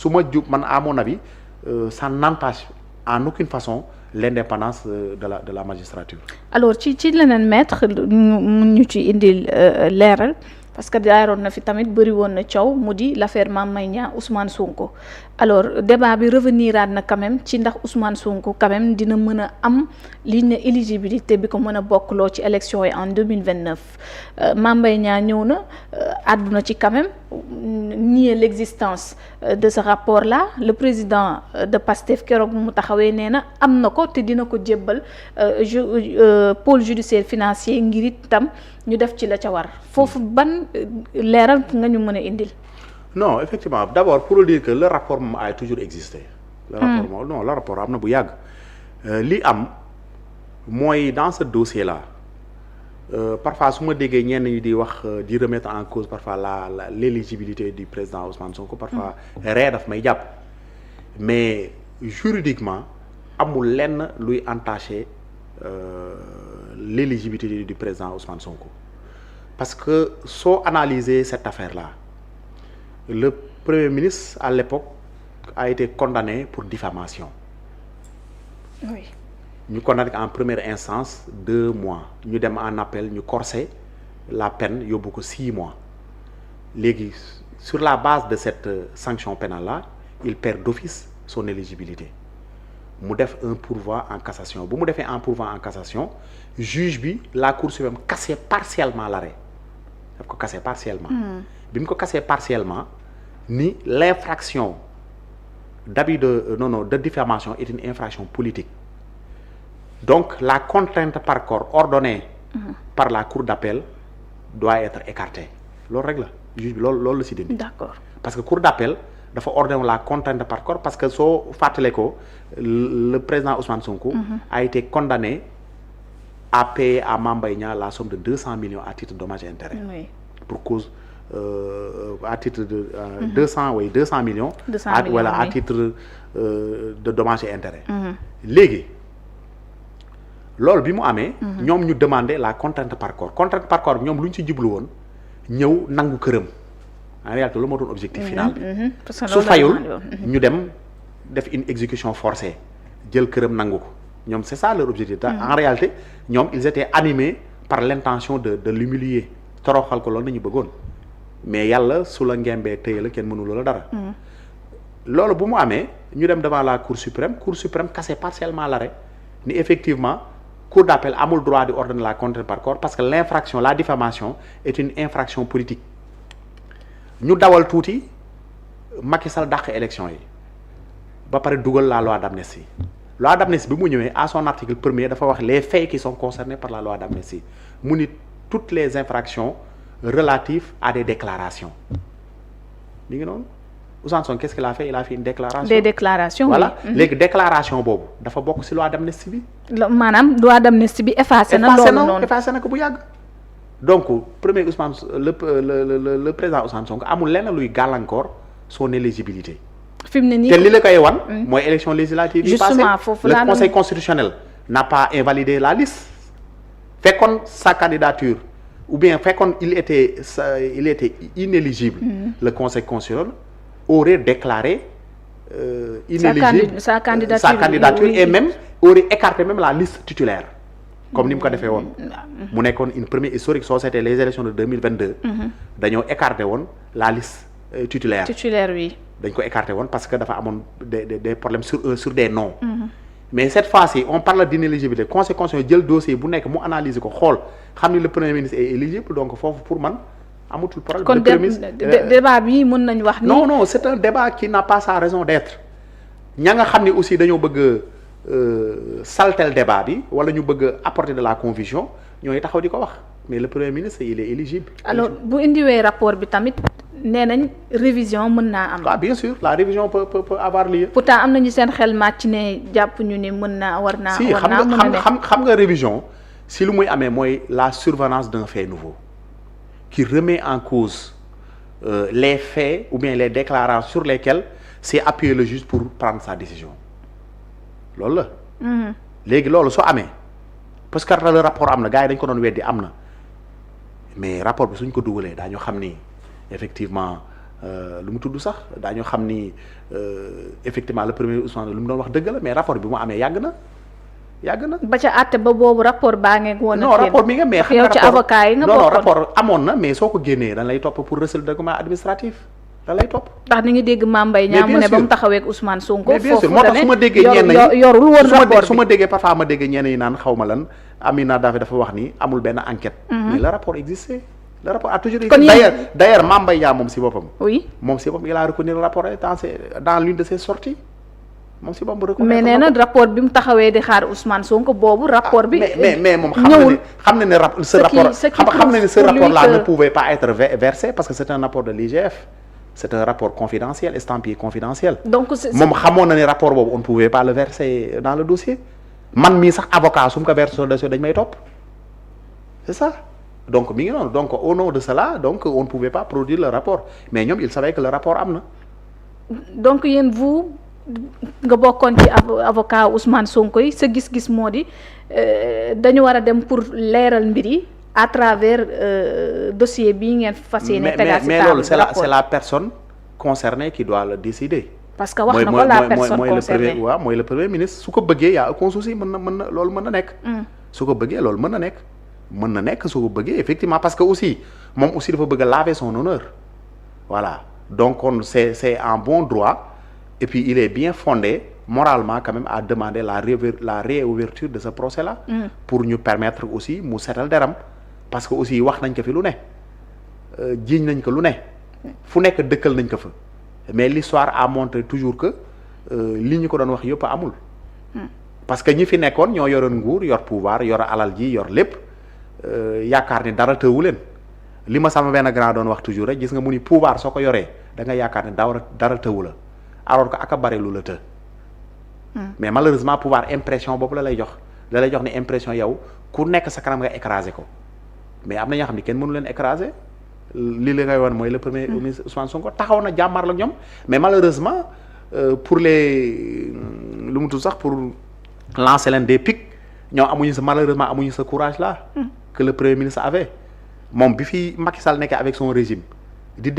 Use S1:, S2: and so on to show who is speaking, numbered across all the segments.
S1: su ma jub man à mon avis ça n'entache en aucune façon l'indépendance de la magistrature.
S2: alors ci leneen maître ñu ci indil leeral parce que jaaroon na fi tamit bëri woon na coow mu di l'affaire Mame Mbaye Niang Ousmane Sonko alors débat bi reveniraat na quand même ci ndax Ousmane Sonko quand même dina mën a am li ne éligibilité bi ko mën a bokkloo ci élection yi en 2029 Mame Mbaye Niang ñëw na àdduna ci quand même nier l'existence de ce rapport là le président de PASTEF keroog mu taxawee nee na am na ko te dina ko jébbal pôle judiciaire financier ngir itam ñu def ci la ca war foofu ban leeral nga ñu mën a indil.
S1: non effectivement d'abord pour dire que le rapport moom a toujours existé. le rapport moom non le rapport am na bu yàgg. li am mooy dans ce dossier là parfois su ma déggee ñenn ñi di wax di remettre en cause parfois l'éligibilité du président Ousmane Sonko parfois ree daf may jàpp mais juridiquement amul lenn luy entacher l'éligibilité du président Ousmane Sonko parce que soo analyser cette affaire là le premier ministre à l'époque a été condamné pour diffamation.
S2: Oui.
S1: ñu condamné en première instance 2 mois ñu dem en appel ñu corsé la peine yóbbu ko 6 mois léegi sur la base de cette sanction pénale là il perd d'office son éligibilité mu def un pourvoi en cassation bu mu defee un pourvoi en cassation juge bi la cour suprême cassé partiellement l'arrêt daf ko cassé partiellement bi mu ko cassé partiellement ni l'infraction d'abus de diffamation est une infraction politique. Donc la contrainte par corps ordonnée par la cour d'appel doit être écartée loolu rek la juge bi loolu la si dindi.
S2: D'accord.
S1: Parce que cour d'appel dafa ordonner la contrainte par corps parce que soo fàttale ko le président Ousmane Sonko a été condamné à payer à Mame Mbaye Niang la somme de 200 millions à titre de dommages et intérêts.
S2: Oui.
S1: Pour cause à titre de 200 millions.
S2: 200 millions
S1: voilà
S2: oui.
S1: À titre de dommages et intérêts. Léegi. loolu bi mu amee. ñoom ñu demander la contrainte par corps contrainte par corps ñoom lu ñu ci jublu woon ñëw nangu këram en réalité loolu moo doon objectif final bi. su fayul ñu dem def une exécution forcée jël këram nangu ko ñoom c'est ça leur objectif. En réalité ñoom ils étaient animés par l'intention de l'humilier toroxal ko loolu nañu bëggoon mais yàlla su la ngembee tëye la kenn mënu loola dara. loolu bu mu amee ñu dem devant la cour suprême cassé partiellement l'arrêt ni effectivement. Cour d'appel amul droit de ordonner la contrainte par corps parce que l'infraction la diffamation est une infraction politique ñu dawal tuuti Macky Sall dàq élection yi ba pare dugal la loi d'amnistie bi mu ñëwee à son article 1er dafa wax les faits qui sont concernés par la loi d'amnistie mu ni toutes les infractions relatives à des déclarations mi ngi noonu Ousmane Sonko qu'est-ce qu'il a fait il a fait une déclaration.
S2: Des déclarations
S1: voilà
S2: oui.
S1: léegi déclaration boobu dafa bokk ci loi d'amnistie bi.
S2: maanaam loi d'amnistie bi effacé na. loolu noonu
S1: effacé na ko bu yàgg. donc premier Ousmane le président Ousmane Sonko amul lenn luy gàllankoor son éligibilité.
S2: fi mu ne nii
S1: te li la koy wan. mooy élection législative yi passé
S2: justement foofu
S1: le conseil constitutionnel n'a pas invalidé la liste. fekkoon sa candidature ou bien fekkoon il était inéligible. Le conseil constitutionnel aurait déclaré inéligible
S2: sa candidature
S1: oui. Et même aurait écarté même la liste titulaire comme ni mu ko defee woon mu nekkoon une première historique soo c'était les élections de 2022 dañoo écarté woon la liste titulaire
S2: oui
S1: dañ ko écarté woon parce que dafa amoon des problèmes sur des noms mais cette fois-ci on parle d'inéligibilité conseil constitutionnel jël dossier bu nekk mu analyser ko xool xam ni le premier ministre est éligible donc foofu pour man amatul problème.
S2: kon débat bi mën nañu wax ni.
S1: non c'est un débat qui n'a pas sa raison d'être ña nga xam ni aussi dañoo bëgg saltel débat bi wala ñu bëgg apporter de la confusion ñooy taxaw di ko wax mais le premier ministre il est éligible.
S2: alors bu indiwee rapport bi tamit nee nañ révision mën naa am.
S1: ah bien sûr la révision peut avoir lieu.
S2: pourtant am nañu seen xel màcc ne jàpp ñu ne mën naa war naa.
S1: xam nga révision si lu muy amee mooy la survenance d'un fait nouveau. Qui remet en cause les faits ou bien les déclarations sur lesquelles s'est appuyé le juge pour prendre sa décision loolu la. léegi loolu soo amee parce que le rapport am na gars yi dañ ko doon weddi am na mais rapport bi suñ ko dugalee daañu xam ni effectivement lu mu tudd sax daañu xam ni effectivement le premier Ousmane lu mu doon wax dëgg la mais rapport bi mu amee yàgg na.
S2: ba ca àtte ba boobu rapport baa ngeen woon.
S1: non rapport mi nga mais xam
S2: yow ci avocat yi nga bokkoon.
S1: non rapport amoon na mais soo ko génnee dañ lay topp pour recel de document administratif da lay topp.
S2: ndax ni ngi dégg Mame Mbaye Niang mu ne ba mu taxawee ak Ousmane Sonko.
S1: mais bien sûr moo tax su ma déggee ñenn ñi
S2: yorul woon rapport bi
S1: su ma déggee parfois ma dégg ñenn yi naan xaw ma lan Amina dafa wax ni amul benn enquête. mais le rapport existait. le rapport a toujours existé. D'ailleurs Mame Mbaye Niang moom si boppam.
S2: oui
S1: moom si boppam il a reconnu le rapport dans l'une de ses sorties. moom si boppam reconnaître
S2: mais nee na rapport bi mu taxawee di xaar Ousmane Sonko boobu rapport bi.
S1: mais moom xam na ne ce rapport là ne pouvait pas être versé parce que c'est un rapport de l'IGF. c'est un rapport confidentiel estampillé confidentiel.
S2: donc
S1: moom xamoon na ne rapport boobu on ne pouvait pas le verser dans le dossier. man mii sax avocat su mu ko versé dossier dañ may topp c'est ça. donc mi ngi noonu donc au nom de cela donc on ne pouvait pas produire le rapport mais ñoom ils savaient que le rapport am na.
S2: donc yéen vous. nga bokkoon ci avocat Ousmane Sonko yi sa gis-gis moo di dañu war a dem pour leeral mbir yi à travers dossier bii ngeen fas yéene tegaat ci table.
S1: mais loolu c'est la personne concernée qui doit le décider.
S2: parce que wax na ko la personne concernée
S1: mooy le premier ministre su ko bëggee y a aucun souci mën na loolu mën na nekk. su ko bëggee loolu mën na nekk su ko bëggee effectivement parce que aussi moom aussi dafa bëgg a laver son honneur voilà donc c'est en bon droit. Et puis il est bien fondé moralement quand même à demander la réouverture de ce procès-là. Pour ñu permettre aussi mu setal deram parce que aussi wax nañ ko fi lu ne jiiñ nañ ko lu ne fu nekk dëkkal nañ ko fa mais l'histoire a montré toujours que li ñu ko doon wax yëpp amul. parce que ñi fi nekkoon ñoo yoroon nguur yor pouvoir yor alal ji yor lépp yaakaar ni dara tëwu leen li ma sama benn grand doon wax toujours rek gis nga mu ni pouvoir soo ko yoree da nga yaakaar ni dara tëwu la. alors que aka bare lu la të. mais malheureusement pouvoir impression boobu la lay jox ni impression yow ku nekk sa kanam nga écraser ko mais am na ñoo xam ne kenn mënu leen écraser li la ngay wan mooy le premier ministre Ousmane Sonko taxaw na jàmmaar la ñoom mais malheureusement pour les lu mu tudd sax pour lancer leen des pics ñoom malheureusement amuñu sa courage là. que le premier ministre avait moom bi fi Macky Sall nekkee avec son régime. di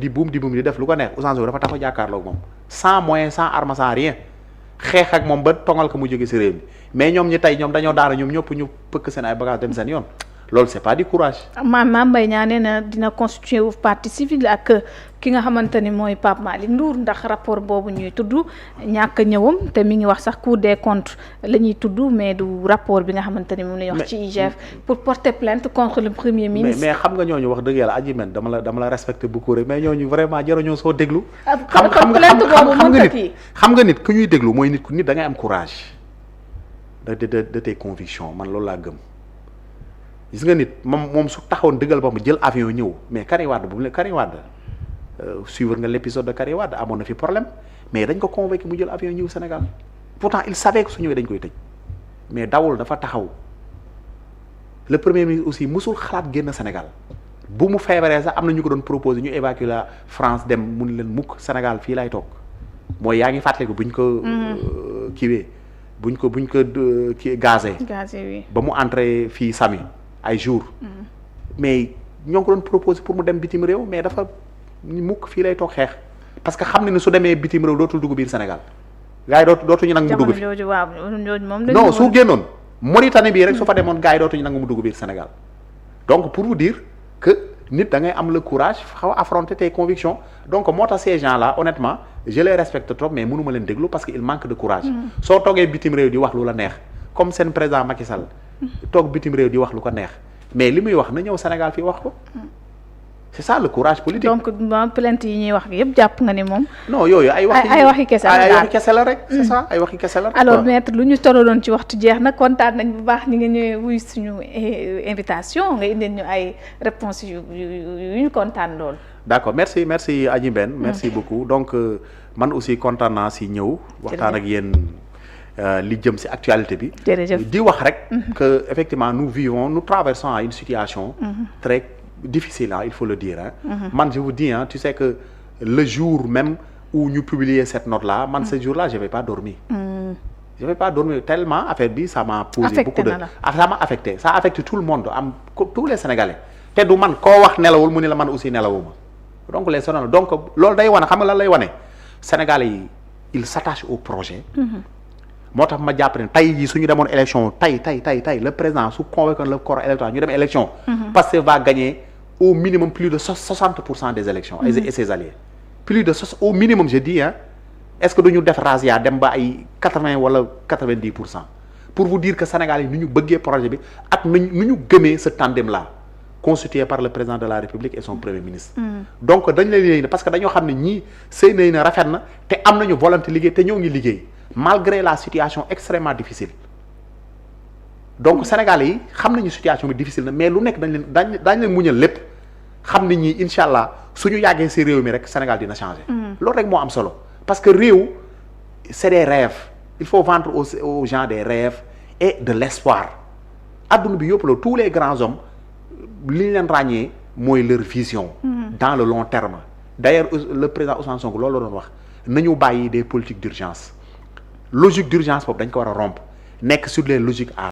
S1: buum di def lu ko neex Ousmane Sonko dafa taxaw jàkkaarloog moom sans moyen sans arme sans rien xeex ak moom ba tongal ko mu jóge ci réew mi mais ñoom ñi tey ñoom dañoo daara ñoom ñëpp ñu pëkk seen ay bagages dem seen yoon loolu c'est pas du courage.
S2: Mame Mbaye Niang nee na dina constituer wu partie civile ak ki nga xamante ni mooy Pape Malick Ndour ndax rapport boobu ñuy tudd ñàkk ñëwam te mi ngi wax sax Cour des comptes la ñuy tudd mais du rapport bi nga xamante ni moom la ñuy wax ci IGF pour porter plainte contre le premier ministre.
S1: mais xam nga ñooñu wax dëgg yàlla aji men dama la respecté beaucoup rek mais ñooñu vraiment jaruñoo soo déglu.
S2: xam
S1: nga nit ku ñuy déglu mooy nit da ngay am courage de tes convictions man loolu laa gëm. gis nga nit moom su taxawoon dëggal ba mu jël avion ñëw mais Karim Wade suivre nga l'épisode de Karim Wade amoon na fi problème mais dañ ko convoqué mu jël avion ñëw Sénégal pourtant il savait que su ñëwee dañ koy tëj mais dawul dafa taxaw le premier ministre aussi musul xalaat génn Sénégal bu mu feebaree sax am na ñu ko doon proposé ñu évacuer la France dem mun leen mukk Sénégal fii lay toog mooy yaa ngi fàttaliku buñ ko kiiwee buñ ko kii gazé ba mu entré fii Sami ay jours mais ñoo ngi ko doon proposé pour mu dem bitim réew mais dafa mukk fii lay toog xeex parce que xam ne ni su demee bitim réew dootul dugg biir Sénégal gars yi dootuñu nag mu dugg fi non su génnoon Mauritanie bii rek su fa demoon gars yi dootuñu nag mu dugg biir Sénégal donc pour vous dire que nit da ngay am le courage xaw a affronter tes convictions donc moo tax ces gens là honnêtement je les respecte trop mais mënuma leen déglu parce que il manque de courage soo toogee bitim réew di wax lu la neex comme seen président Macky Sall toog bitim réew di wax lu ko neex mais li muy wax na ñëw Sénégal fii wax ko c'est ça le courage politique.
S2: donc plainte yi ñuy wax yëpp jàpp nga ni moom.
S1: non yooyu ay waxi kese la rek. c'est ça ay waxi kese la rek.
S2: alors maître lu ñu tolloon ci waxtu jeex na kontaan nañ bu baax ñi nga ñëwee wuy suñu invitation nga indil ñu ay réponses yu ñu kontaan lool.
S1: d'accord merci Adji Mbène merci beaucoup donc man aussi kontaan naa si ñëw. waxtaan ak yéen. li jëm ci actualité bi. di wax rek. que effectivement nous traversons une situation. très difficile il faut le dire man je vous dis tu sais que le jour même où ñu publier cette note là man ce jour là je vais pas dormir. je vais pas dormir tellement affaire bi ça m'a posé beaucoup de ça m'a affecté ça affecte tout le monde tous les Sénégalais te du man koo wax nelawul mu ne la man aussi nelawuma donc les sonal donc loolu day wane xam nga lan lay wane Sénégalais yi il s'attache au projet. moo tax ma jàpp ne tey jii suñu demoon élection tey le président su convoqué le corps électoral ñu dem élection. Pastef va gagner au minimum plus de 60% des élections. et ses alliés plus de au minimum je dis est-ce que duñu def razzia dem ba ay 80 wala 90% pour vous dire que Sénégal yi nu ñu bëggee projet bi ak nu ñu gëmee ce tandem là constitué par le président de la République et son premier ministre. Donc dañ lay liggéey parce que dañoo xam ne ñii sëy nañ na rafet na te am nañu volonté liggéey te ñoo ngi liggéey malgré la situation extrêmement difficile. Donc Sénégal yi xam nañu situation bi difficile na mais lu nekk dañ leen muñal lépp xam ne ñii incha allah suñu yàggee si réew mi rek Sénégal dina changer. Loolu rek moo am solo parce que réew c'est des rêves il faut vendre aux gens des rêves et de l'espoir. Adduna bi yëpp la tous les grands hommes li ñu leen ràññee mooy leur vision. Dans le long terme. D'ailleurs le président Ousmane Sonko loolu la doon wax nañu bàyyi des politiques d'urgence logique d'urgence boobu dañ ko war a rompre nekk sur les logiques à